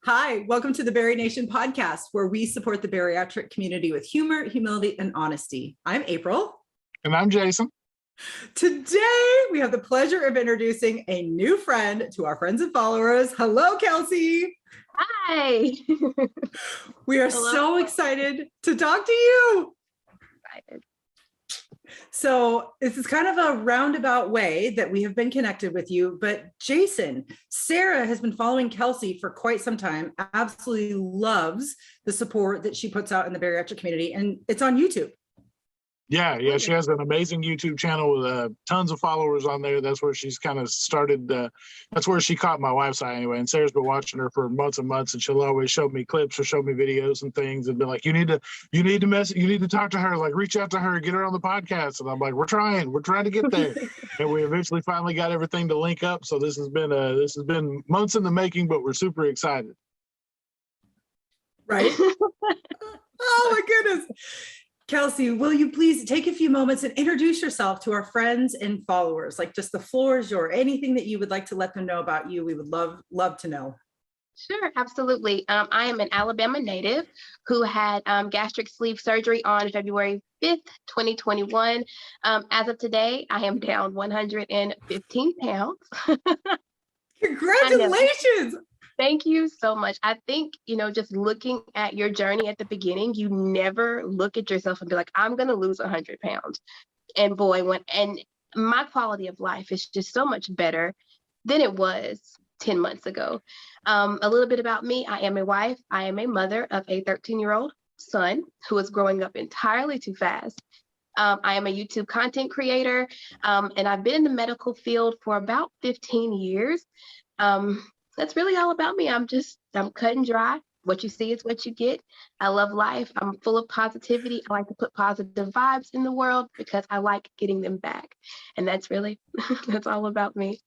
Hi, welcome to the Bari Nation podcast, where we support the bariatric community with humor, humility, and honesty. I'm April. And I'm Jason. Today, we have the pleasure of introducing a new friend to our friends and followers. Hello, Kelsie. Hi. We are so excited to talk to you. Excited. So this is kind of a roundabout way that we have been connected with you, but Jason, Sarah has been following Kelsie for quite some time, absolutely loves the support that she puts out in the bariatric community, and it's on YouTube. Yeah, she has an amazing YouTube channel with tons of followers on there. That's where she's kind of started. That's where she caught my wife's eye anyway. And Sarah's been watching her for months and months, and she'll always show me clips or show me videos and things, and be like, "You need to talk to her. Like, reach out to her, get her on the podcast." And I'm like, "We're trying to get there." And we eventually finally got everything to link up. So this has been months in the making, but we're super excited. Right? Oh my goodness. Kelsie, will you please take a few moments and introduce yourself to our friends and followers? Like, just the floor is yours. Anything that you would like to let them know about you, we would love to know. Sure, absolutely. I am an Alabama native who had gastric sleeve surgery on February 5th, 2021. As of today, I am down 115 pounds. Congratulations. Thank you so much. I think, just looking at your journey at the beginning, you never look at yourself and be like, I'm going to lose 100 pounds. And boy, and my quality of life is just so much better than it was 10 months ago. A little bit about me. I am a wife. I am a mother of a 13-year-old son who is growing up entirely too fast. I am a YouTube content creator, and I've been in the medical field for about 15 years. That's really all about me. I'm cut and dry. What you see is what you get. I love life. I'm full of positivity. I like to put positive vibes in the world because I like getting them back. And that's all about me.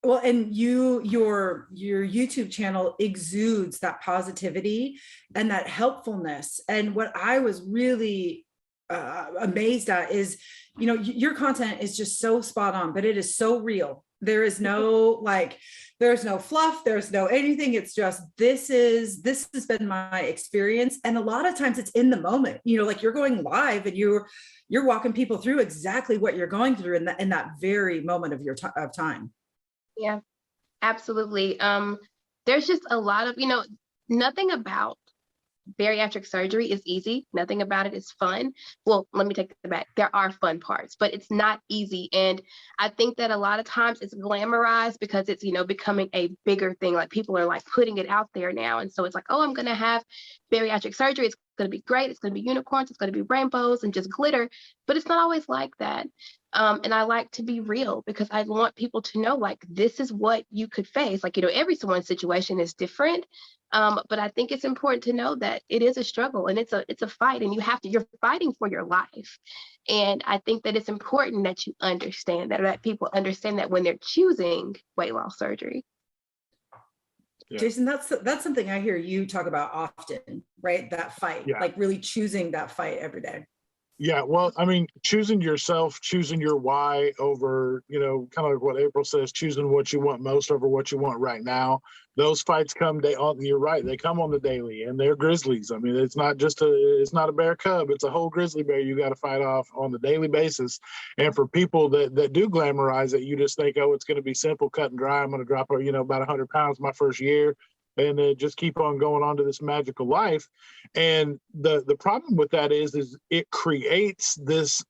Well, and your YouTube channel exudes that positivity and that helpfulness. And what I was really amazed at is, your content is just so spot on, but it is so real. There is no there's no fluff, there's no anything. It's just, this has been my experience. And a lot of times it's in the moment, like you're going live and you're walking people through exactly what you're going through in that very moment of your of time. Yeah, absolutely. There's just a lot of, nothing about bariatric surgery is easy. Nothing about it is fun. Well, let me take it back. There are fun parts, but it's not easy. And I think that a lot of times it's glamorized because it's, becoming a bigger thing. Like, people are like putting it out there now. And so it's like, oh, I'm going to have bariatric surgery. It's going to be great. It's going to be unicorns. It's going to be rainbows and just glitter. But it's not always like that. And I like to be real because I want people to know, like, this is what you could face. Like, everyone's situation is different. But I think it's important to know that it is a struggle and it's a fight, and you're fighting for your life. And I think that it's important that you understand that, or that people understand that when they're choosing weight loss surgery. Yeah. Jason, that's something I hear you talk about often, right? That fight, like really choosing that fight every day. Yeah, well, I mean, choosing yourself, choosing your why over, kind of like what April says, choosing what you want most over what you want right now. Those fights come, you're right, they come on the daily, and they're grizzlies. I mean, it's not a bear cub, it's a whole grizzly bear you got to fight off on the daily basis. And for people that do glamorize it, you just think, oh, it's going to be simple, cut and dry. I'm going to drop, about 100 pounds my first year, and then just keep on going on to this magical life. And the problem with that is it creates this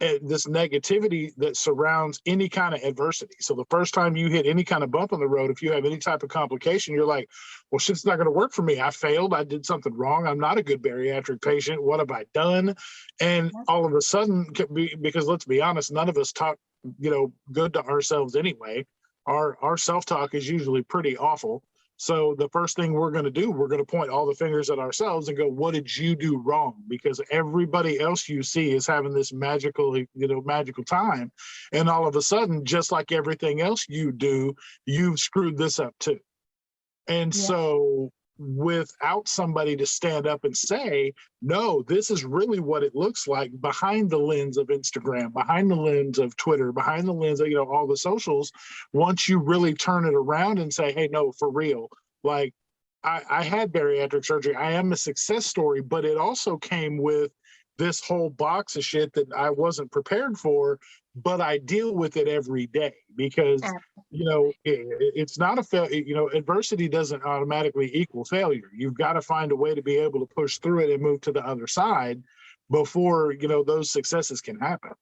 negativity that surrounds any kind of adversity. So the first time you hit any kind of bump on the road, if you have any type of complication, you're like, well, shit's not going to work for me. I failed. I did something wrong. I'm not a good bariatric patient. What have I done? And all of a sudden, because let's be honest, none of us talk, good to ourselves anyway. Our self-talk is usually pretty awful. So the first thing we're going to do, we're going to point all the fingers at ourselves and go, what did you do wrong? Because everybody else you see is having this magical time. And all of a sudden, just like everything else you do, you've screwed this up too. And so without somebody to stand up and say, no, this is really what it looks like behind the lens of Instagram, behind the lens of Twitter, behind the lens of, all the socials. Once you really turn it around and say, hey, no, for real, like, I had bariatric surgery. I am a success story, but it also came with this whole box of shit that I wasn't prepared for, but I deal with it every day because, you know, it's not a fail. You know, adversity doesn't automatically equal failure. You've got to find a way to be able to push through it and move to the other side before, you know, those successes can happen.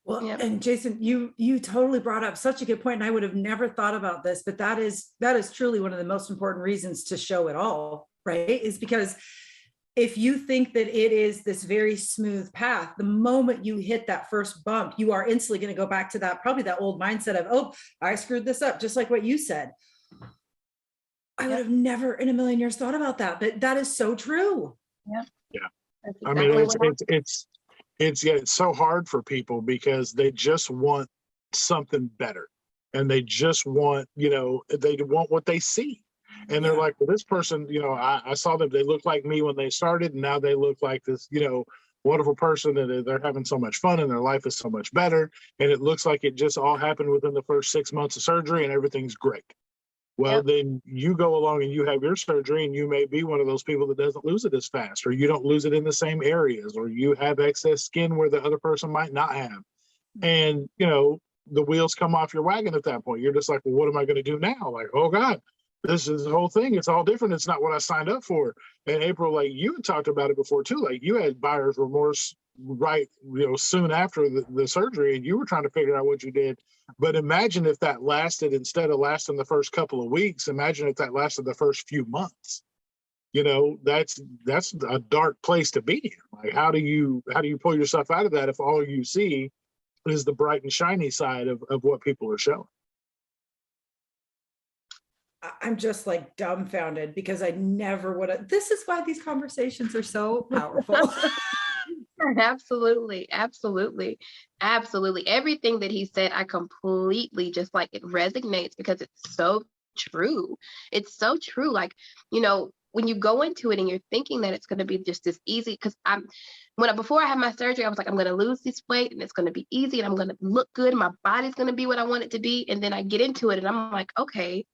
Well, Yep. and Jason, you totally brought up such a good point, and I would have never thought about this, but that is truly one of the most important reasons to show it all, right? Is because if you think that it is this very smooth path, the moment you hit that first bump, you are instantly going to go back to that, probably that old mindset of, oh, I screwed this up, just like what you said. I would have never in a million years thought about that, but that is so true. Yeah. Yeah. I mean, it's so hard for people because they just want something better, and they just want, you know, they want what they see. And they're like, well, this person, you know, I saw them, they looked like me when they started, and now they look like this, you know, wonderful person, and they're having so much fun and their life is so much better. And it looks like it just all happened within the first 6 months of surgery and everything's great. Well, then you go along and you have your surgery, and you may be one of those people that doesn't lose it as fast, or you don't lose it in the same areas, or you have excess skin where the other person might not have. And, you know, the wheels come off your wagon at that point. You're just like, well, what am I going to do now? Like, oh God, this is the whole thing. It's all different. It's not what I signed up for. And April, like you had talked about it before too, like you had buyer's remorse right, you know, soon after the surgery, and you were trying to figure out what you did. But imagine if that lasted, instead of lasting the first couple of weeks, imagine if that lasted the first few months. You know, that's a dark place to be in. Like, how do you pull yourself out of that if all you see is the bright and shiny side of what people are showing? I'm just like dumbfounded because I never would have. This is why these conversations are so powerful. Absolutely. Everything that he said, I completely just like, it resonates because it's so true. It's so true. Like, you know, when you go into it and you're thinking that it's going to be just this easy, because before I had my surgery, I was like, I'm going to lose this weight and it's going to be easy and I'm going to look good. My body's going to be what I want it to be. And then I get into it and I'm like, okay,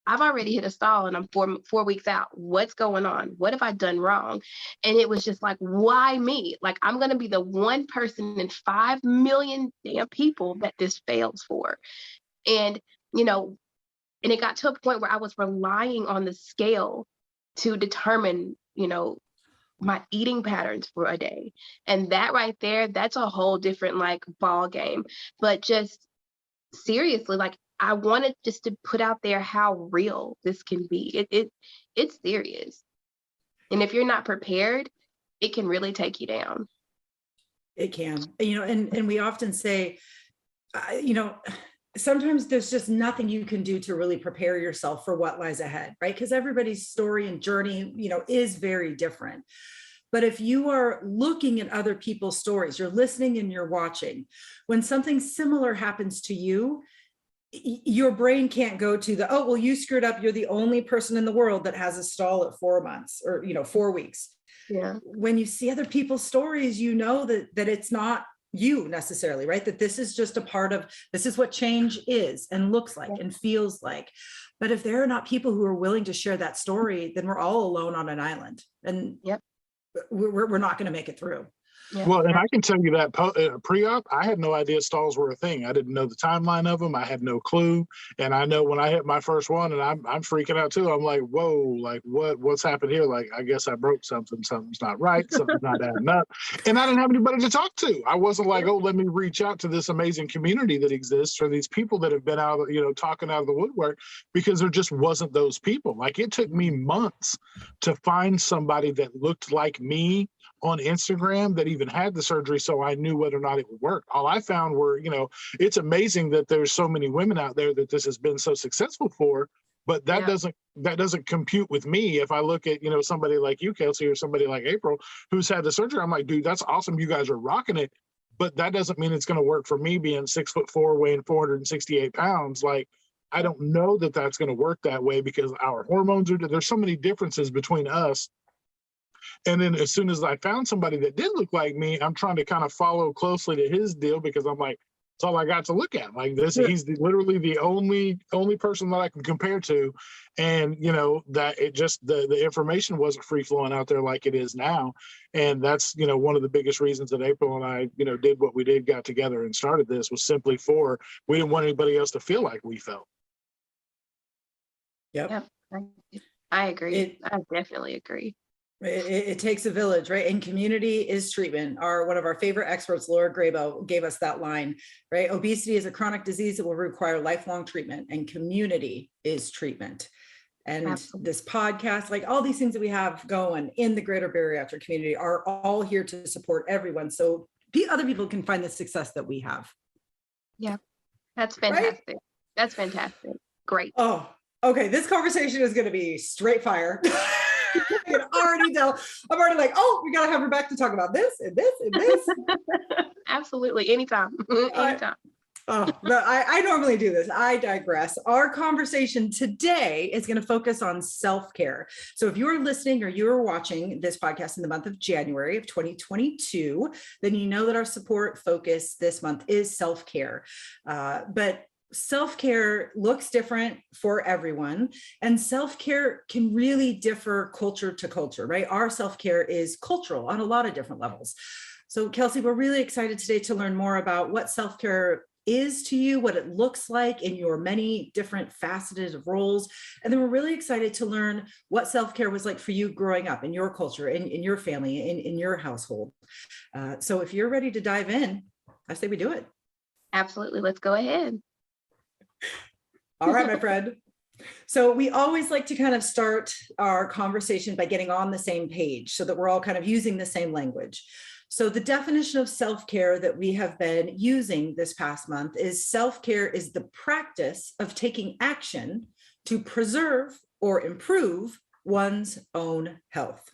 I've already hit a stall and I'm four weeks out. What's going on? What have I done wrong? And it was just like, why me? Like, I'm going to be the one person in 5 million damn people that this fails for. And, you know, and it got to a point where I was relying on the scale to determine, you know, my eating patterns for a day. And that right there, that's a whole different like ball game. But just seriously, like, I wanted just to put out there how real this can be. It's serious. And if you're not prepared, it can really take you down. It can, you know, and we often say, you know, sometimes there's just nothing you can do to really prepare yourself for what lies ahead, right? Because everybody's story and journey, you know, is very different. But if you are looking at other people's stories, you're listening and you're watching, when something similar happens to you, your brain can't go to the, oh, well, you screwed up. You're the only person in the world that has a stall at 4 months or, you know, 4 weeks. Yeah. When you see other people's stories, you know that it's not you necessarily, right? That this is just a part of, this is what change is and looks like and feels like. But if there are not people who are willing to share that story, then we're all alone on an island, and we're not going to make it through. Yeah. Well, and I can tell you that pre-op, I had no idea stalls were a thing. I didn't know the timeline of them. I had no clue. And I know when I hit my first one, and I'm freaking out too. I'm like, whoa, like what's happened here? Like, I guess I broke something. Something's not right. Something's not adding up. And I didn't have anybody to talk to. I wasn't like, oh, let me reach out to this amazing community that exists, or these people that have been out, you know, talking out of the woodwork, because there just wasn't those people. Like, it took me months to find somebody that looked like me on Instagram that even had the surgery, so I knew whether or not it would work. All I found were, you know, it's amazing that there's so many women out there that this has been so successful for, but that doesn't compute with me. If I look at, you know, somebody like you, Kelsie, or somebody like April, who's had the surgery, I'm like, dude, that's awesome. You guys are rocking it, but that doesn't mean it's going to work for me being 6'4", weighing 468 pounds. Like, I don't know that that's going to work that way, because our hormones there's so many differences between us. And then as soon as I found somebody that did look like me, I'm trying to kind of follow closely to his deal, because I'm like, all I got to look at. Like this, he's literally the only person that I can compare to. And, you know, that it just, the information wasn't free flowing out there like it is now. And that's, you know, one of the biggest reasons that April and I, you know, did what we did, got together and started this, was simply for, we didn't want anybody else to feel like we felt. Yep. I agree. I definitely agree. It takes a village, right? And community is treatment. One of our favorite experts, Laura Grabo, gave us that line, right? Obesity is a chronic disease that will require lifelong treatment, and community is treatment. And Absolutely. This podcast, like all these things that we have going in the greater bariatric community, are all here to support everyone, so other people can find the success that we have. Yeah, that's fantastic. Right? That's fantastic. Great. Oh, okay. This conversation is going to be straight fire. I can already tell. I'm already like, oh, we got to have her back to talk about this and this and this. Absolutely. Anytime. Anytime. But I normally do this. I digress. Our conversation today is going to focus on self-care. So if you're listening or you're watching this podcast in the month of January of 2022, then you know that our support focus this month is self-care. But self-care looks different for everyone, and self-care can really differ culture to culture, right? Our self-care is cultural on a lot of different levels. So Kelsie, we're really excited today to learn more about what self-care is to you, what it looks like in your many different faceted roles. And then we're really excited to learn what self-care was like for you growing up in your culture, in your family, in your household. So if you're ready to dive in, I say we do it. Absolutely. Let's go ahead. All right, my friend. So we always like to kind of start our conversation by getting on the same page so that we're all kind of using the same language. So the definition of self-care that we have been using this past month is self-care is the practice of taking action to preserve or improve one's own health.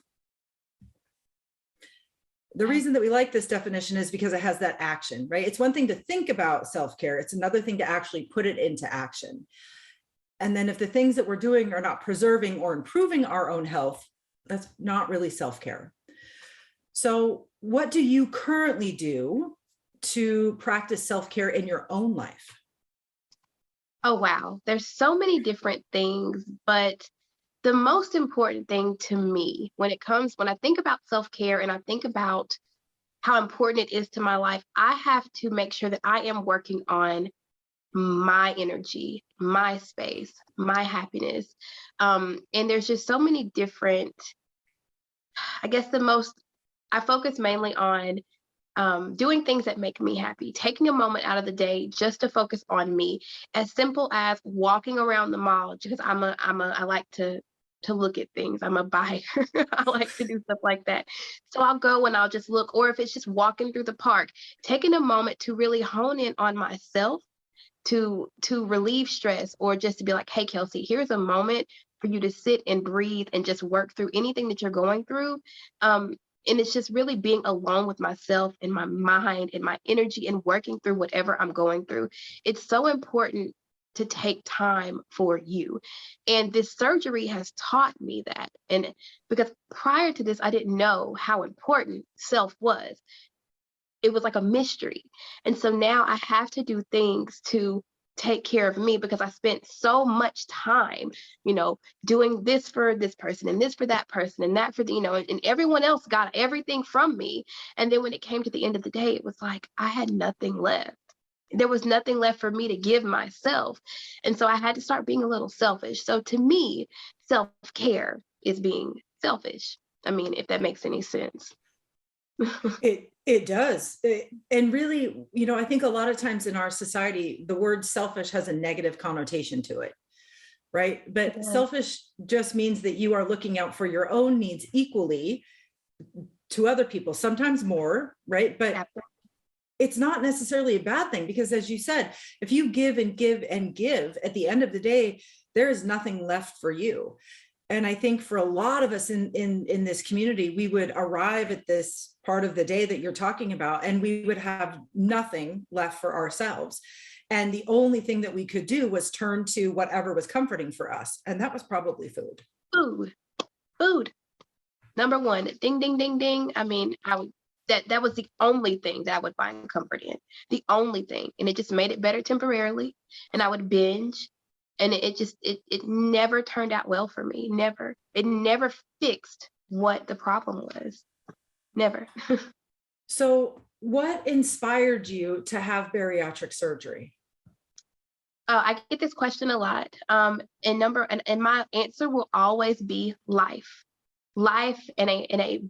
The reason that we like this definition is because it has that action, right? It's one thing to think about self-care. It's another thing to actually put it into action. And then if the things that we're doing are not preserving or improving our own health, that's not really self-care. So what do you currently do to practice self-care in your own life? Oh, wow. There's so many different things, but the most important thing to me when I think about self-care and I think about how important it is to my life, I have to make sure that I am working on my energy, my space, my happiness. And there's just so many different, I guess I focus mainly on doing things that make me happy, taking a moment out of the day just to focus on me, as simple as walking around the mall, because I like to look at things. I'm a buyer. I like to do stuff like that. So I'll go and I'll just look, or if it's just walking through the park, taking a moment to really hone in on myself, to relieve stress, or just to be like, hey, Kelsie, here's a moment for you to sit and breathe and just work through anything that you're going through. And it's just really being alone with myself and my mind and my energy and working through whatever I'm going through. It's so important to take time for you. And this surgery has taught me that. And because prior to this, I didn't know how important self was. It was like a mystery. And so now I have to do things to take care of me, because I spent so much time, doing this for this person and this for that person and that for and everyone else got everything from me. And then when it came to the end of the day, it was like I had nothing left. There was nothing left for me to give myself. And so I had to start being a little selfish. So to me, self-care is being selfish. I mean, if that makes any sense. It does. And really, I think a lot of times in our society, the word selfish has a negative connotation to it, right? But selfish just means that you are looking out for your own needs equally to other people, sometimes more, right? But it's not necessarily a bad thing, because as you said, if you give and give and give, at the end of the day, there is nothing left for you. And I think for a lot of us in this community, we would arrive at this part of the day that you're talking about, and we would have nothing left for ourselves. And the only thing that we could do was turn to whatever was comforting for us. And that was probably food. Food. Number one, ding, ding, ding, ding. I mean, that was the only thing that I would find comfort in, the only thing. And it just made it better temporarily. And I would binge, and it never turned out well for me. Never. It never fixed what the problem was. Never. So what inspired you to have bariatric surgery? I get this question a lot. And my answer will always be life. Life and a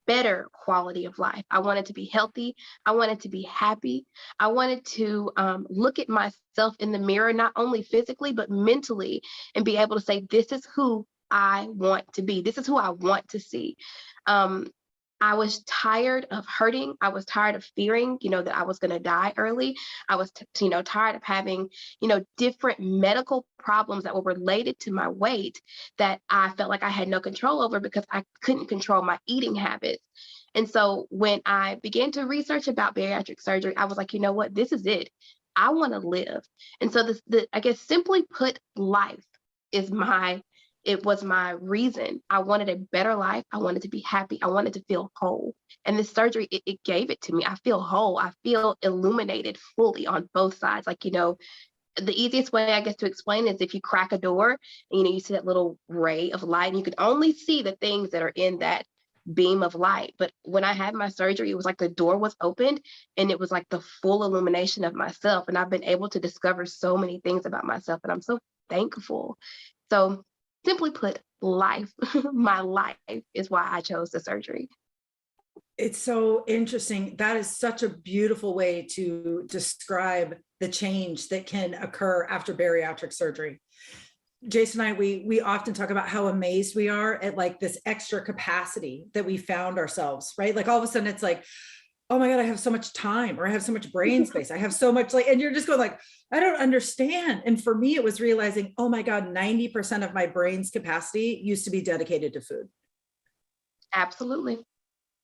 better quality of life. I wanted to be healthy. I wanted to be happy. I wanted to look at myself in the mirror, not only physically, but mentally, and be able to say, this is who I want to be. This is who I want to see. I was tired of hurting. I was tired of fearing, that I was going to die early. I was, tired of having, different medical problems that were related to my weight that I felt like I had no control over because I couldn't control my eating habits. And so when I began to research about bariatric surgery, I was like, you know what, this is it. I want to live. And so I guess simply put, life it was my reason. I wanted a better life. I wanted to be happy. I wanted to feel whole. And this surgery, it gave it to me. I feel whole. I feel illuminated fully on both sides. Like, the easiest way, I guess, to explain is if you crack a door and, you see that little ray of light, and you can only see the things that are in that beam of light. But when I had my surgery, it was like the door was opened, and it was like the full illumination of myself. And I've been able to discover so many things about myself, and I'm so thankful. So simply put, life, my life is why I chose the surgery. It's so interesting. That is such a beautiful way to describe the change that can occur after bariatric surgery. Jason and I, we often talk about how amazed we are at like this extra capacity that we found ourselves, right? Like all of a sudden it's like, oh my God, I have so much time, or I have so much brain space. I have so much and you're just going like, I don't understand. And for me, it was realizing, oh my God, 90% of my brain's capacity used to be dedicated to food. Absolutely.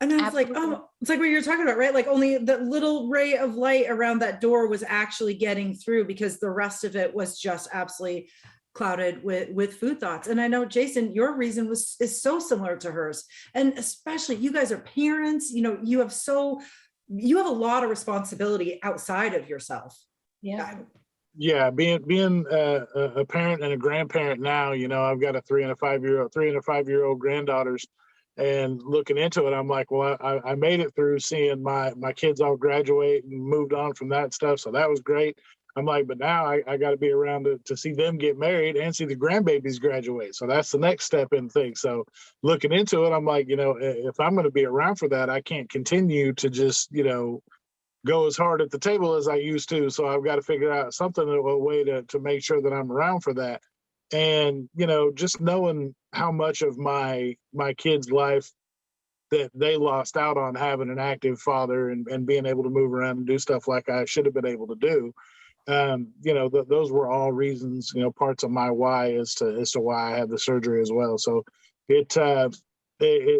And I was like, oh, it's like what you're talking about, right? Like only the little ray of light around that door was actually getting through, because the rest of it was just absolutely clouded with food thoughts. And I know, Jason, your reason is so similar to hers. And especially you guys are parents, you have a lot of responsibility outside of yourself. Yeah. Yeah, being a parent and a grandparent now, I've got a 3 and a 5-year-old granddaughters, and looking into it, I'm like, well, I made it through seeing my kids all graduate and moved on from that stuff, so that was great. I'm like, but now I got to be around to see them get married and see the grandbabies graduate. So that's the next step in things. So looking into it, I'm like, if I'm going to be around for that, I can't continue to just, go as hard at the table as I used to. So I've got to figure out a way to make sure that I'm around for that. And, just knowing how much of my kids' life that they lost out on having an active father and being able to move around and do stuff like I should have been able to do. Those were all reasons, parts of my why as to why I had the surgery as well. So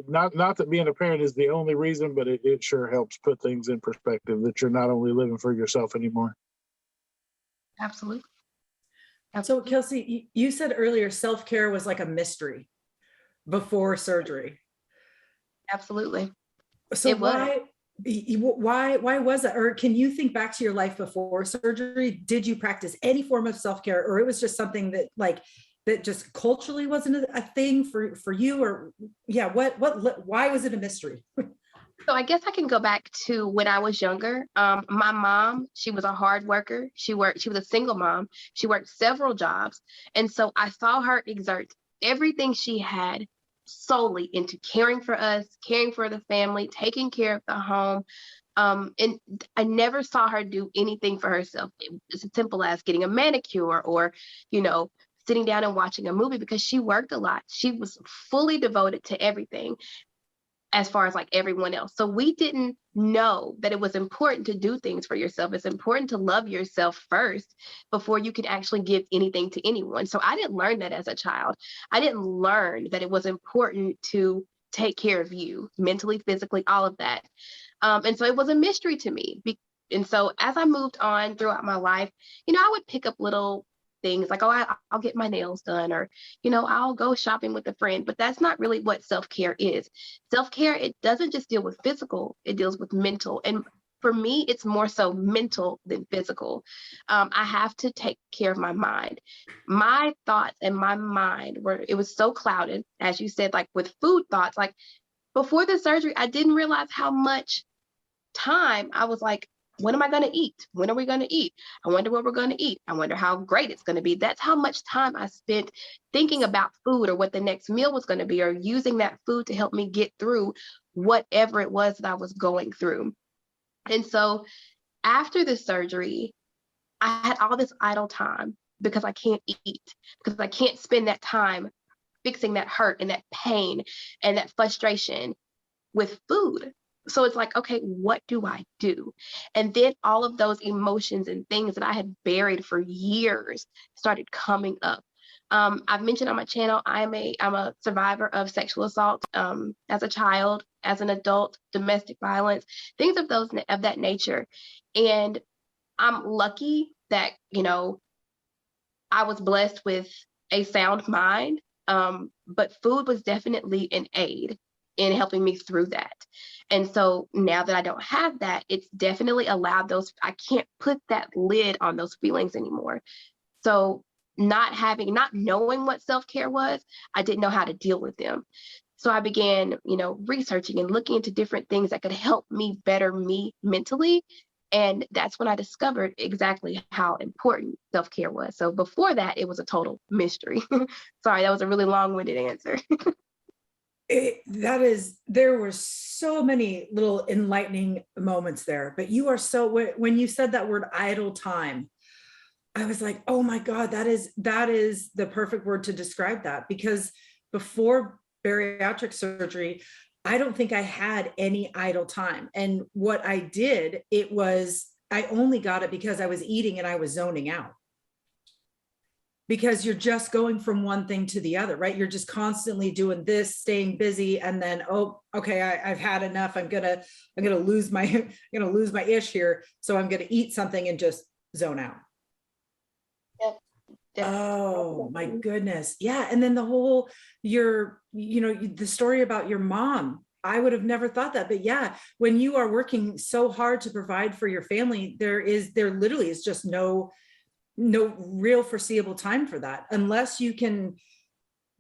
not that being a parent is the only reason, but it sure helps put things in perspective that you're not only living for yourself anymore. Absolutely. So Kelsie, you said earlier, self-care was like a mystery before surgery. Absolutely. So why was that? Or can you think back to your life before surgery? Did you practice any form of self-care, or it was just something that just culturally wasn't a thing for you? Or why was it a mystery? So I guess I can go back to when I was younger. My mom, she was a hard worker. She was a single mom. She worked several jobs. And so I saw her exert everything she had solely into caring for us, caring for the family, taking care of the home. And I never saw her do anything for herself. It's as simple as getting a manicure or, sitting down and watching a movie, because she worked a lot. She was fully devoted to everything as far as like everyone else. So we didn't know that it was important to do things for yourself. It's important to love yourself first before you can actually give anything to anyone. So I didn't learn that as a child. I didn't learn that it was important to take care of you mentally, physically, all of that. And so it was a mystery to me. And so as I moved on throughout my life, I would pick up little things like, oh, I'll get my nails done, or, I'll go shopping with a friend. But that's not really what self-care is. Self-care, it doesn't just deal with physical, it deals with mental. And for me, it's more so mental than physical. I have to take care of my mind. My thoughts and my mind it was so clouded, as you said, like with food thoughts. Like before the surgery, I didn't realize how much time I was like, when am I going to eat? When are we going to eat? I wonder what we're going to eat. I wonder how great it's going to be. That's how much time I spent thinking about food or what the next meal was going to be, or using that food to help me get through whatever it was that I was going through. And so after the surgery, I had all this idle time because I can't eat, because I can't spend that time fixing that hurt and that pain and that frustration with food. So it's like, okay, what do I do? And then all of those emotions and things that I had buried for years started coming up. I've mentioned on my channel, I'm a survivor of sexual assault as a child, as an adult, domestic violence, things of that nature. And I'm lucky that, I was blessed with a sound mind, but food was definitely an aid in helping me through that. And so now that I don't have that, it's definitely allowed I can't put that lid on those feelings anymore. So not knowing what self-care was, I didn't know how to deal with them. So I began, researching and looking into different things that could help me better me mentally. And that's when I discovered exactly how important self-care was. So before that, it was a total mystery. Sorry, that was a really long-winded answer. There were so many little enlightening moments there, but you are when you said that word idle time, I was like, oh my God, that is the perfect word to describe that, because before bariatric surgery, I don't think I had any idle time. And what I did, I only got it because I was eating and I was zoning out. Because you're just going from one thing to the other, right? You're just constantly doing this, staying busy, and then, oh, okay, I've had enough. I'm gonna lose my ish here, so I'm gonna eat something and just zone out. Yep. Oh my goodness, yeah. And then the whole the story about your mom. I would have never thought that, but yeah, when you are working so hard to provide for your family, there literally is just no real foreseeable time for that, unless you can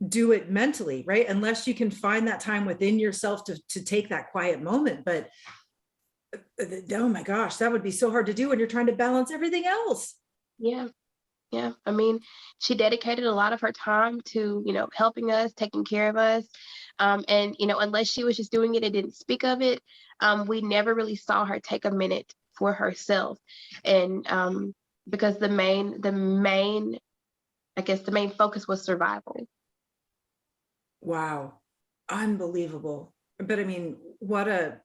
do it mentally, right? Unless you can find that time within yourself to take that quiet moment. But oh my gosh, that would be so hard to do when you're trying to balance everything else. Yeah. I mean, she dedicated a lot of her time to, helping us, taking care of us. And, unless she was just doing it and didn't speak of it, we never really saw her take a minute for herself. And, because the main focus was survival. Wow. Unbelievable. But I mean, what a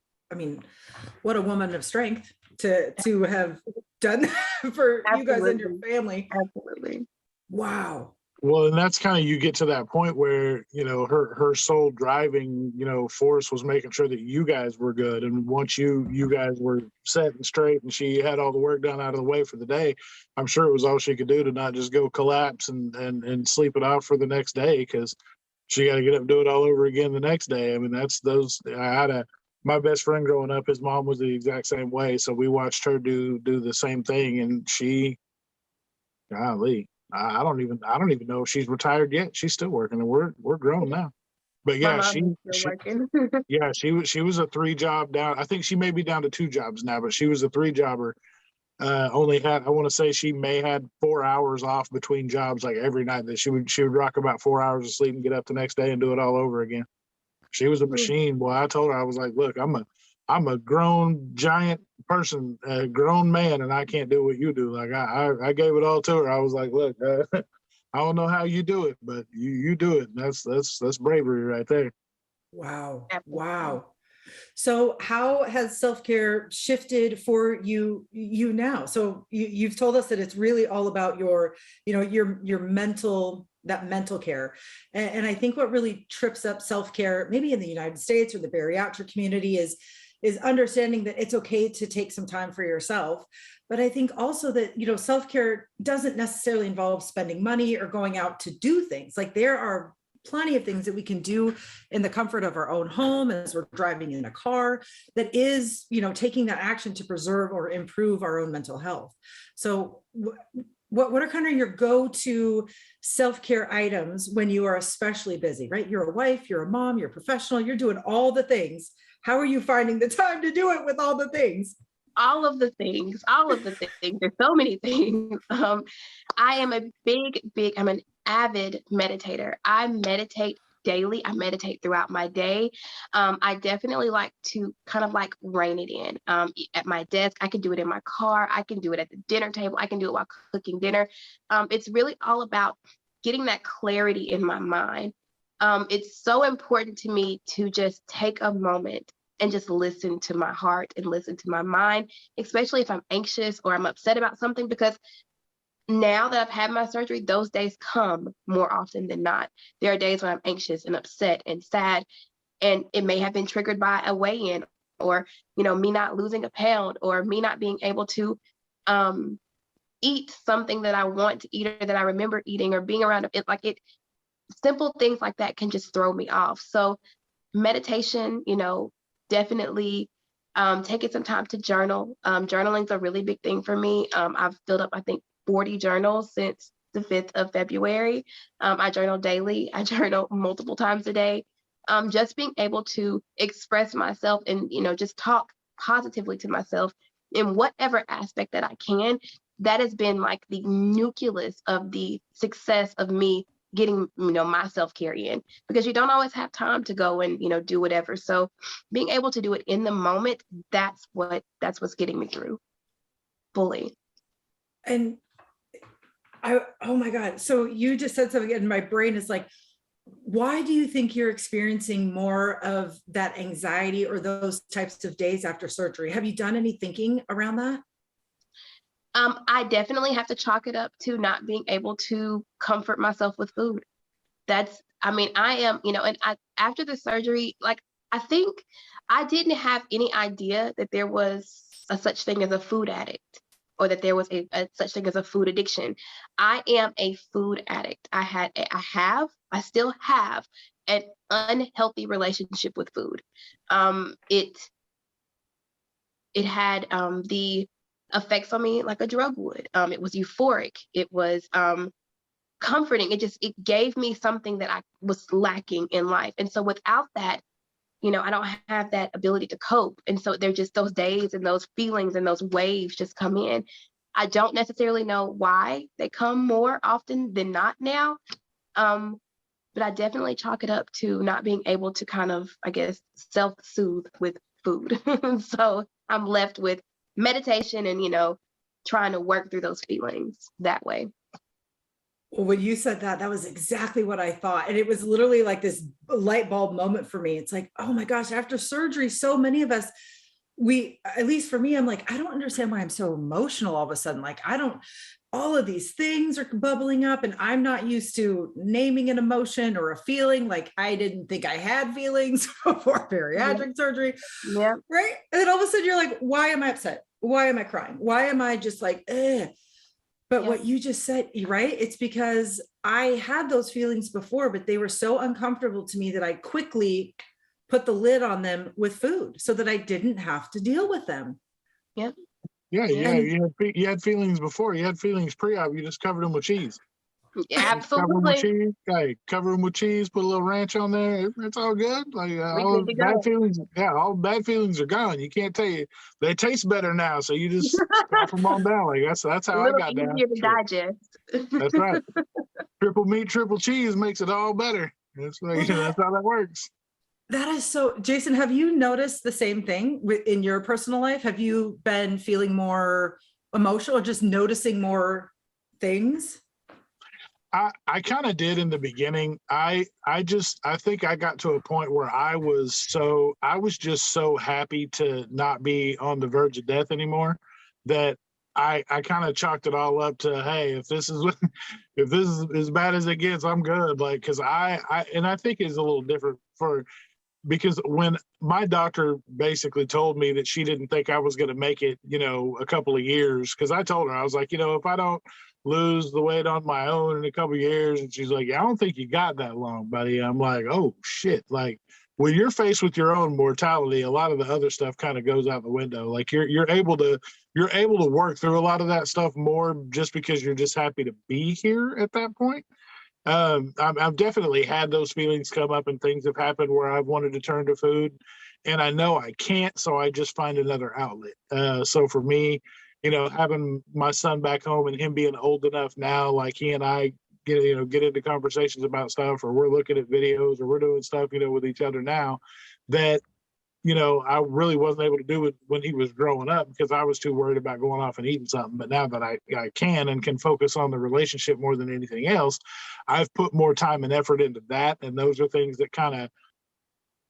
woman of strength to have done that for Absolutely. You guys and your family. Absolutely. Wow. Well, and that's kind of, you get to that point where, her sole driving, force was making sure that you guys were good. And once you guys were set and straight and she had all the work done out of the way for the day, I'm sure it was all she could do to not just go collapse and sleep it off for the next day, because she got to get up and do it all over again the next day. I mean, my best friend growing up, his mom was the exact same way. So we watched her do the same thing, and golly, I don't even know if she's retired yet. She's still working, and we're grown now. But yeah, she was a 3-job down. I think she may be down to 2 jobs now, but she was a 3-jobber. Only had, I want to say she may had 4 hours off between jobs, like every night, that she would rock about 4 hours of sleep and get up the next day and do it all over again. She was a machine, boy. I told her, I was like, look, I'm a grown giant person, a grown man, and I can't do what you do. Like I gave it all to her. I was like, look, I don't know how you do it, but you do it. That's bravery right there. Wow. Wow. So how has self-care shifted for you now? So you've told us that it's really all about your mental, that mental care. And I think what really trips up self-care, maybe in the United States or the bariatric community, is is understanding that it's okay to take some time for yourself. But I think also that, you know, self-care doesn't necessarily involve spending money or going out to do things. Like there are plenty of things that we can do in the comfort of our own home as we're driving in a car that is, you know, taking that action to preserve or improve our own mental health. So what are kind of your go-to self-care items when you are especially busy, right? You're a wife, you're a mom, you're a professional, you're doing all the things. How are you finding the time to do it with all the things? All of the things, There's so many things. I am I'm an avid meditator. I meditate daily. I meditate throughout my day. I definitely like to kind of like rein it in. At my desk, I can do it in my car. I can do it at the dinner table. I can do it while cooking dinner. It's really all about getting that clarity in my mind. It's so important to me to just take a moment and just listen to my heart and listen to my mind, especially if I'm anxious or I'm upset about something, because now that I've had my surgery, those days come more often than not. There are days when I'm anxious and upset and sad, and it may have been triggered by a weigh-in, or, you know, me not losing a pound, or me not being able to eat something that I want to eat or that I remember eating, or being around it. Simple things like that can just throw me off. So meditation, you know, definitely taking some time to journal. Journaling is a really big thing for me. I've filled up, I think, 40 journals since the 5th of February. I journal daily. I journal multiple times a day. Just being able to express myself and, you know, just talk positively to myself in whatever aspect that I can. That has been like the nucleus of the success of me getting, you know, my self-care in, because you don't always have time to go and, you know, do whatever. So being able to do it in the moment, that's what's getting me through fully. And oh my God. So you just said something and my brain is like, why do you think you're experiencing more of that anxiety or those types of days after surgery? Have you done any thinking around that? I definitely have to chalk it up to not being able to comfort myself with food. I am, you know, and after the surgery, like, I think I didn't have any idea that there was a such thing as a food addict, or that there was a such thing as a food addiction. I am a food addict. I still have an unhealthy relationship with food. It had the effects on me like a drug would. It was euphoric. It was comforting. It gave me something that I was lacking in life. And so without that, you know, I don't have that ability to cope. And so they're just those days and those feelings and those waves just come in. I don't necessarily know why they come more often than not now. But I definitely chalk it up to not being able to kind of, I guess, self-soothe with food. So I'm left with meditation and, you know, trying to work through those feelings that way. Well, when you said that, that was exactly what I thought. And it was literally like this light bulb moment for me. It's like, oh my gosh, after surgery, so many of us, at least for me, I'm like, I don't understand why I'm so emotional all of a sudden. Like, all of these things are bubbling up and I'm not used to naming an emotion or a feeling. Like, I didn't think I had feelings before bariatric surgery. Yeah. Right. And then all of a sudden you're like, why am I upset? Why am I crying? Why am I just like, eh? But what you just said, right? It's because I had those feelings before, but they were so uncomfortable to me that I quickly put the lid on them with food so that I didn't have to deal with them. Yep. Yeah, you had feelings before. You had feelings pre-op. You just covered them with cheese. Absolutely. Cover them with cheese. Put a little ranch on there. It's all good. Like all good to bad go. feelings. Yeah, all bad feelings are gone. You can't tell you they taste better now. So you just drop them on down. Like that's how I got down. Easier to digest. That's right. Triple meat, triple cheese makes it all better. That's like, that's how that works. That is so, Jason, have you noticed the same thing in your personal life? Have you been feeling more emotional or just noticing more things? I kind of did in the beginning. I think I got to a point where I was just so happy to not be on the verge of death anymore that I kind of chalked it all up to, hey, if this is as bad as it gets, I'm good. Like, cause I think it's a little different because when my doctor basically told me that she didn't think I was going to make it, a couple of years, because I told her, I was like, if I don't lose the weight on my own in a couple of years, and she's like, yeah, I don't think you got that long, buddy. I'm like, oh shit. Like, when you're faced with your own mortality, a lot of the other stuff kind of goes out the window. Like you're able to work through a lot of that stuff more just because you're just happy to be here at that point. I've definitely had those feelings come up, and things have happened where I've wanted to turn to food, and I know I can't, so I just find another outlet. So for me, having my son back home and him being old enough now, like he and I get into conversations about stuff, or we're looking at videos, or we're doing stuff, with each other now that, I really wasn't able to do it when he was growing up because I was too worried about going off and eating something. But now that I can and can focus on the relationship more than anything else, I've put more time and effort into that. And those are things that kind of,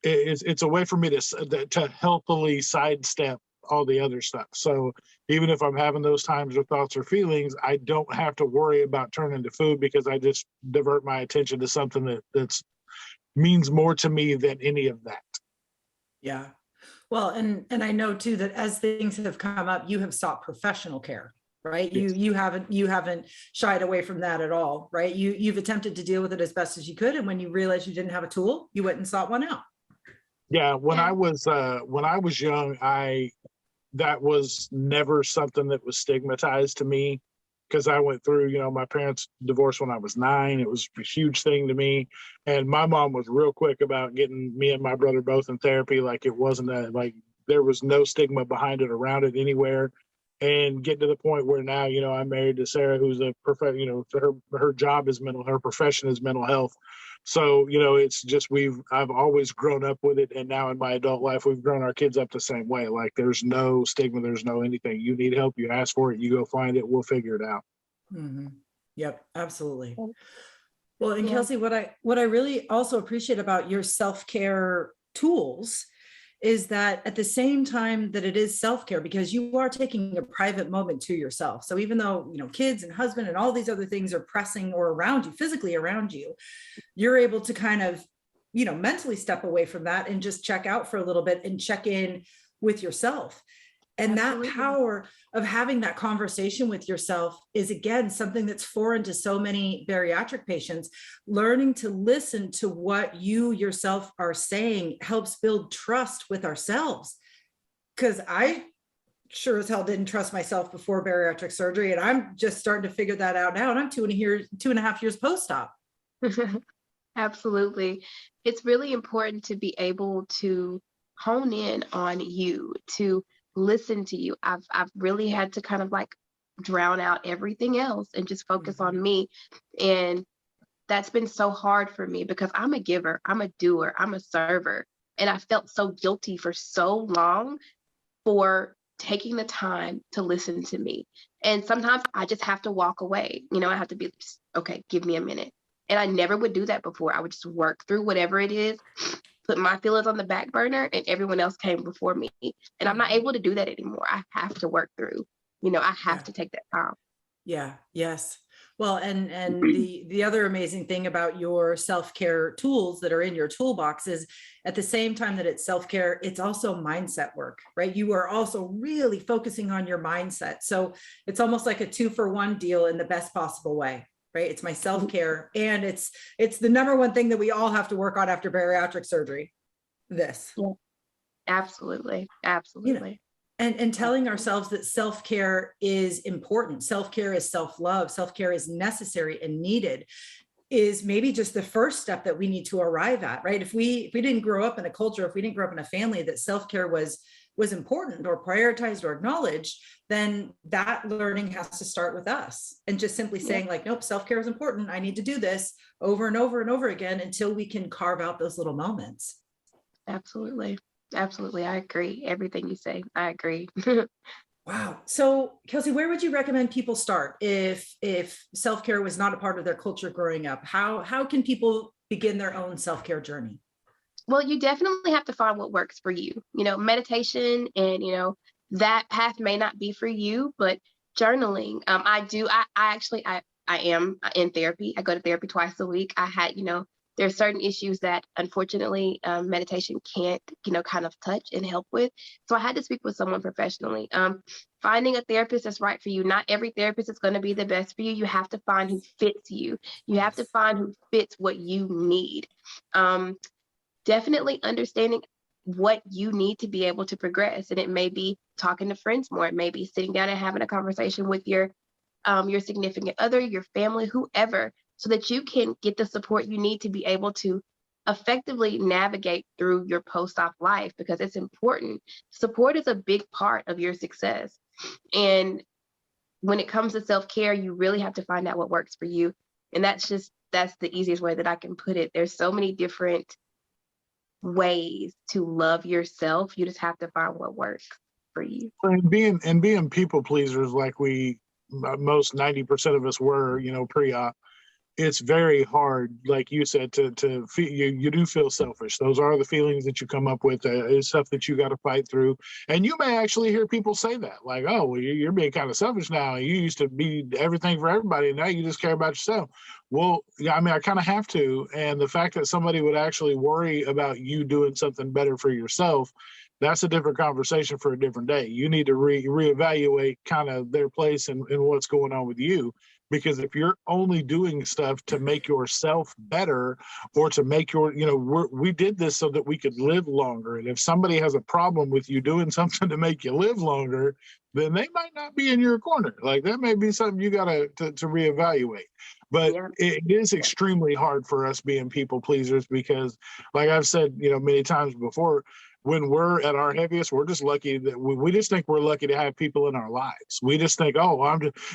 it's a way for me to healthily sidestep all the other stuff. So even if I'm having those times or thoughts or feelings, I don't have to worry about turning to food because I just divert my attention to something that's means more to me than any of that. Yeah. Well, and I know too that as things have come up, you have sought professional care, right? Yes. You haven't shied away from that at all, right? You've attempted to deal with it as best as you could, and when you realized you didn't have a tool, you went and sought one out. Yeah, when I was young, that was never something that was stigmatized to me because I went through, my parents divorced when I was 9. It was a huge thing to me. And my mom was real quick about getting me and my brother both in therapy. Like it wasn't like there was no stigma behind it, around it anywhere. And getting to the point where now, I'm married to Sarah, who's a her job is her profession is mental health. So, it's just I've always grown up with it. And now in my adult life, we've grown our kids up the same way. Like there's no stigma, there's no anything. You need help, you ask for it, you go find it, we'll figure it out. Mm-hmm. Yep, absolutely. Well, and Yeah. Kelsie, what I really also appreciate about your self-care tools is that at the same time that it is self-care, because you are taking a private moment to yourself. So even though, kids and husband and all these other things are pressing or around you, physically around you, you're able to kind of, mentally step away from that and just check out for a little bit and check in with yourself. And Absolutely. that power of having that conversation with yourself is, again, something that's foreign to so many bariatric patients. Learning to listen to what you yourself are saying helps build trust with ourselves. Because I sure as hell didn't trust myself before bariatric surgery. And I'm just starting to figure that out now. And I'm 2.5 years post-op. Absolutely. It's really important to be able to hone in on you, to listen to you. I've really had to kind of like drown out everything else and just focus on me. And that's been so hard for me because I'm a giver, I'm a doer, I'm a server. And I felt so guilty for so long for taking the time to listen to me. And sometimes I just have to walk away. I have to be, okay, give me a minute. And I never would do that before. I would just work through whatever it is, put my feelings on the back burner, and everyone else came before me. And I'm not able to do that anymore. I have to work through, I have to take that time. Yeah. Yes. Well, and the other amazing thing about your self-care tools that are in your toolbox is at the same time that it's self-care, it's also mindset work, right? You are also really focusing on your mindset. So it's almost like a 2-for-1 deal in the best possible way, right? It's my self-care, and it's the number one thing that we all have to work on after bariatric surgery. This. Yeah. Absolutely. Absolutely. And telling ourselves that self-care is important. Self-care is self-love. Self-care is necessary and needed is maybe just the first step that we need to arrive at, right? If we didn't grow up in a culture, if we didn't grow up in a family that self-care was important or prioritized or acknowledged, then that learning has to start with us. And just simply saying like, nope, self-care is important. I need to do this over and over and over again until we can carve out those little moments. Absolutely. Absolutely. I agree. Everything you say, I agree. Wow. So Kelsie, where would you recommend people start if self-care was not a part of their culture growing up? How can people begin their own self-care journey? Well, you definitely have to find what works for you. Meditation and, that path may not be for you, but journaling. I am in therapy. I go to therapy twice a week. I had, There's certain issues that unfortunately meditation can't, kind of touch and help with. So I had to speak with someone professionally. Finding a therapist that's right for you. Not every therapist is going to be the best for you. You have to find who fits you. You have to find who fits what you need. Definitely understanding what you need to be able to progress. And it may be talking to friends more. It may be sitting down and having a conversation with your significant other, your family, whoever, so that you can get the support you need to be able to effectively navigate through your post-op life, because it's important. Support is a big part of your success. And when it comes to self-care, you really have to find out what works for you. And that's the easiest way that I can put it. There's so many different ways to love yourself. You just have to find what works for you. And being people pleasers, like most 90% of us were, pre-op, it's very hard, like you said, to feel, you do feel selfish. Those are the feelings that you come up with. It's stuff that you got to fight through. And you may actually hear people say that, like, oh, well, you're being kind of selfish now. You used to be everything for everybody, and now you just care about yourself. Well, yeah, I mean, I kind of have to. And the fact that somebody would actually worry about you doing something better for yourself, that's a different conversation for a different day. You need to reevaluate kind of their place and what's going on with you. Because if you're only doing stuff to make yourself better, or to make we did this so that we could live longer. And if somebody has a problem with you doing something to make you live longer, then they might not be in your corner. Like, that may be something you got to reevaluate. But yeah, it is extremely hard for us being people pleasers, because, like I've said, many times before, when we're at our heaviest, we're just lucky that we just think we're lucky to have people in our lives. We just think, oh,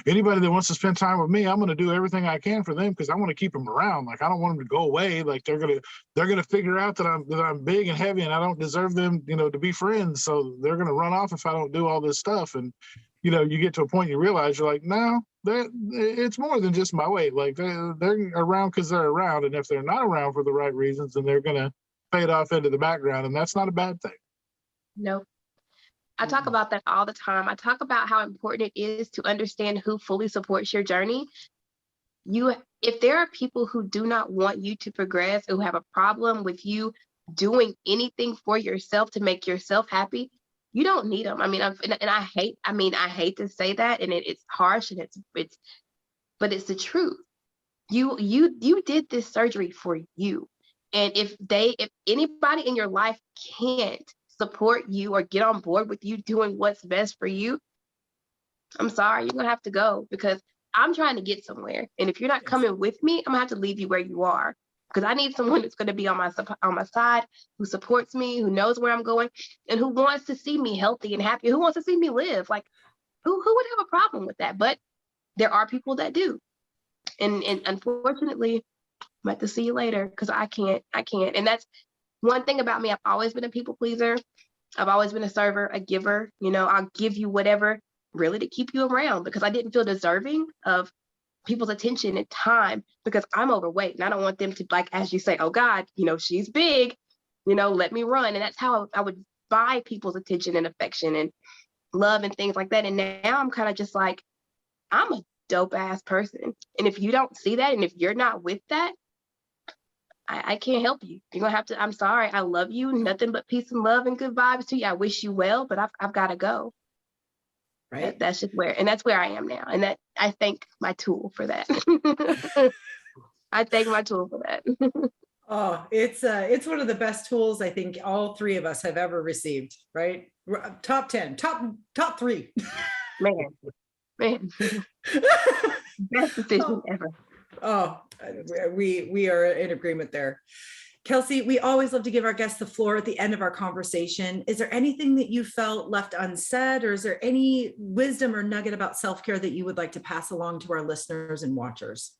anybody that wants to spend time with me, I'm going to do everything I can for them, because I want to keep them around. Like, I don't want them to go away. Like, they're gonna figure out that I'm big and heavy and I don't deserve them, to be friends. So they're gonna run off if I don't do all this stuff. And you get to a point you realize you're like, no, it's more than just my weight. Like, they're around because they're around, and if they're not around for the right reasons, then they're gonna fade off into the background, and that's not a bad thing. No. I talk about that all the time. I talk about how important it is to understand who fully supports your journey. If there are people who do not want you to progress, who have a problem with you doing anything for yourself to make yourself happy, you don't need them. I mean, I hate to say that, and it's harsh, and but it's the truth. You did this surgery for you. And if anybody in your life can't support you or get on board with you doing what's best for you, I'm sorry, you're gonna have to go, because I'm trying to get somewhere. And if you're not coming with me, I'm gonna have to leave you where you are, because I need someone that's gonna be on my side, who supports me, who knows where I'm going, and who wants to see me healthy and happy, who wants to see me live. Like, who would have a problem with that? But there are people that do. And unfortunately, I'm about to see you later, because I can't. And that's one thing about me. I've always been a people pleaser. I've always been a server, a giver. I'll give you whatever, really, to keep you around, because I didn't feel deserving of people's attention and time, because I'm overweight, and I don't want them to, like, as you say, oh God, she's big, let me run. And that's how I would buy people's attention and affection and love and things like that. And now I'm kind of just like, I'm a dope ass person. And if you don't see that, and if you're not with that, I can't help you. You're gonna have to. I'm sorry. I love you. Nothing but peace and love and good vibes to you. I wish you well, but I've got to go. Right. That's just that's where I am now, and that I thank my tool for that. I thank my tool for that. Oh, it's one of the best tools I think all three of us have ever received. Right. Top 10, top 3. Man. Best decision ever. Oh, we are in agreement there. Kelsie, we always love to give our guests the floor at the end of our conversation. Is there anything that you felt left unsaid, or is there any wisdom or nugget about self-care that you would like to pass along to our listeners and watchers?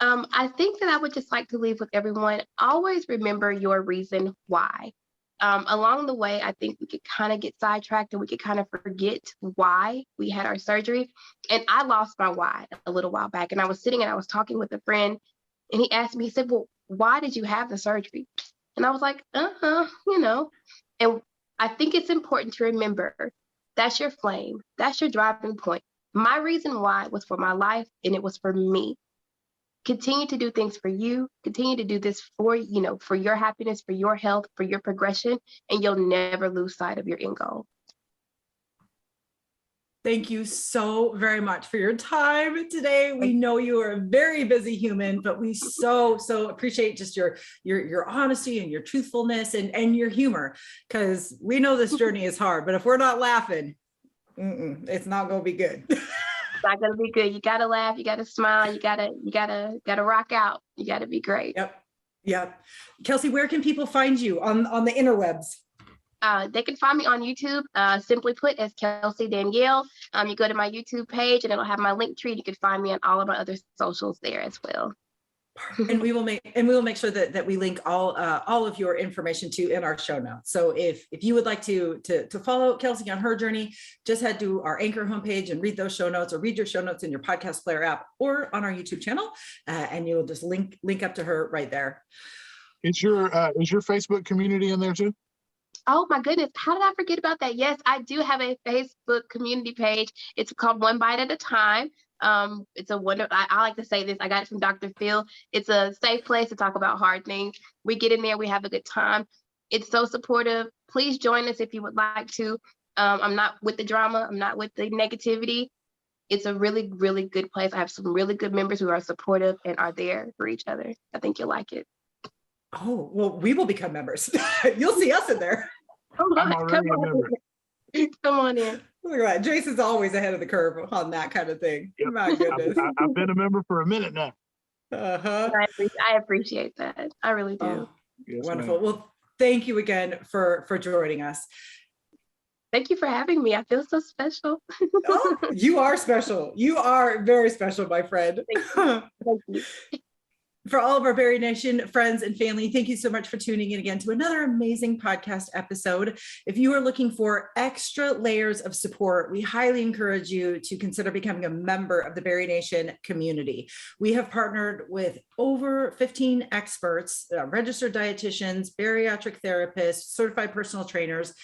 I think that I would just like to leave with everyone, always remember your reason why. Along the way, I think we could kind of get sidetracked, and we could kind of forget why we had our surgery. And I lost my why a little while back, and I was sitting and I was talking with a friend, and he asked me, he said, well, why did you have the surgery? And I was like, and I think it's important to remember that's your flame. That's your driving point. My reason why was for my life, and it was for me. continue to do things for you, continue to do this for, for your happiness, for your health, for your progression, and you'll never lose sight of your end goal. Thank you so very much for your time today. We know you are a very busy human, but we so appreciate just your honesty and your truthfulness and your humor, because we know this journey is hard, but if we're not laughing, it's not going to be good. It's not going to be good. You got to laugh. You got to smile. You got to rock out. You got to be great. Yep. Kelsie, where can people find you on the interwebs? They can find me on YouTube, simply put, as Kelsie Danielle. You go to my YouTube page and it'll have my link tree. You can find me on all of my other socials there as well. And we will make sure that we link all of your information too in our show notes. So if you would like to follow Kelsie on her journey, just head to our Anchor homepage and read those show notes, or read your show notes in your podcast player app or on our YouTube channel, and you will just link up to her right there. Is your Facebook community in there too? Oh my goodness, how did I forget about that? Yes, I do have a Facebook community page. It's called One Bite at a Time. It's a I like to say this, I got it from Dr. Phil. It's a safe place to talk about hard things. We get in there, we have a good time. It's so supportive. Please join us if you would like to. I'm not with the drama. I'm not with the negativity. It's a really, really good place. I have some really good members who are supportive and are there for each other. I think you'll like it. Oh, well, we will become members. You'll see us in there. I'm already a member. Come on in. Look at that. Jason's always ahead of the curve on that kind of thing. Yep. My goodness. I've been a member for a minute now. I appreciate that. I really do. Oh, yes, wonderful. ma'am. Well, thank you again for joining us. Thank you for having me. I feel so special. Oh, you are special. You are very special, my friend. Thank you. For all of our Berry Nation friends and family, thank you so much for tuning in again to another amazing podcast episode. If you are looking for extra layers of support, we highly encourage you to consider becoming a member of the Berry Nation community. We have partnered with over 15 experts, registered dietitians, bariatric therapists, certified personal trainers,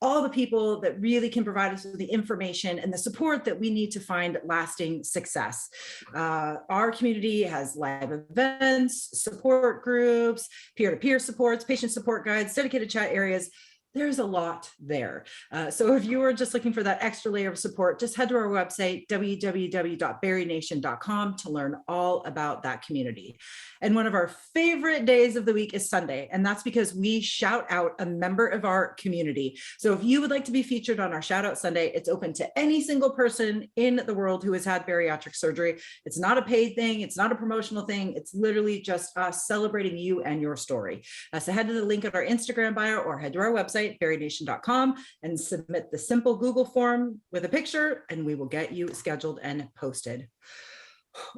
all the people that really can provide us with the information and the support that we need to find lasting success. Our community has live events, support groups, peer-to-peer supports, patient support guides, dedicated chat areas. There's a lot there. So if you are just looking for that extra layer of support, just head to our website, www.berrynation.com, to learn all about that community. And one of our favorite days of the week is Sunday, and that's because we shout out a member of our community. So if you would like to be featured on our Shout Out Sunday, it's open to any single person in the world who has had bariatric surgery. It's not a paid thing. It's not a promotional thing. It's literally just us celebrating you and your story. So head to the link in our Instagram bio or head to our website, bariatric.com, and submit the simple Google form with a picture, and we will get you scheduled and posted.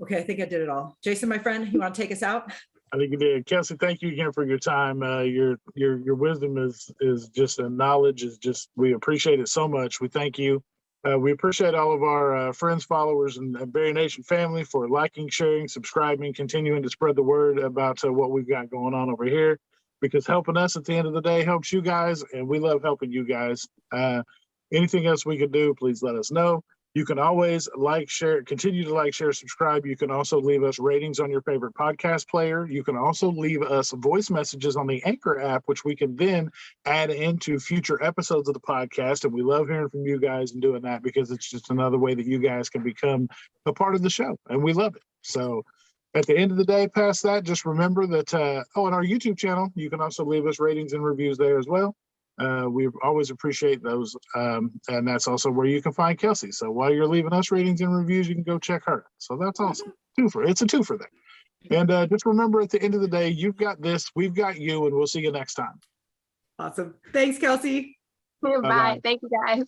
Okay, I think I did it all. Jason, my friend, you want to take us out? I think you did. Kelsie, thank you again for your time. Your wisdom is just, and knowledge is just, we appreciate it so much. We thank you. We appreciate all of our friends, followers, and Berry Nation family for liking, sharing, subscribing, continuing to spread the word about what we've got going on over here, because helping us at the end of the day helps you guys, and we love helping you guys. Anything else we could do, please let us know. You can always like, share, continue to like, share, subscribe. You can also leave us ratings on your favorite podcast player. You can also leave us voice messages on the Anchor app, which we can then add into future episodes of the podcast. And we love hearing from you guys and doing that, because it's just another way that you guys can become a part of the show, and we love it. So at the end of the day, past that, just remember that, on our YouTube channel, you can also leave us ratings and reviews there as well. We always appreciate those. And that's also where you can find Kelsie. So while you're leaving us ratings and reviews, you can go check her. So that's awesome. It's a twofer there. And just remember, at the end of the day, you've got this, we've got you, and we'll see you next time. Awesome. Thanks, Kelsie. Bye. Thank you, guys.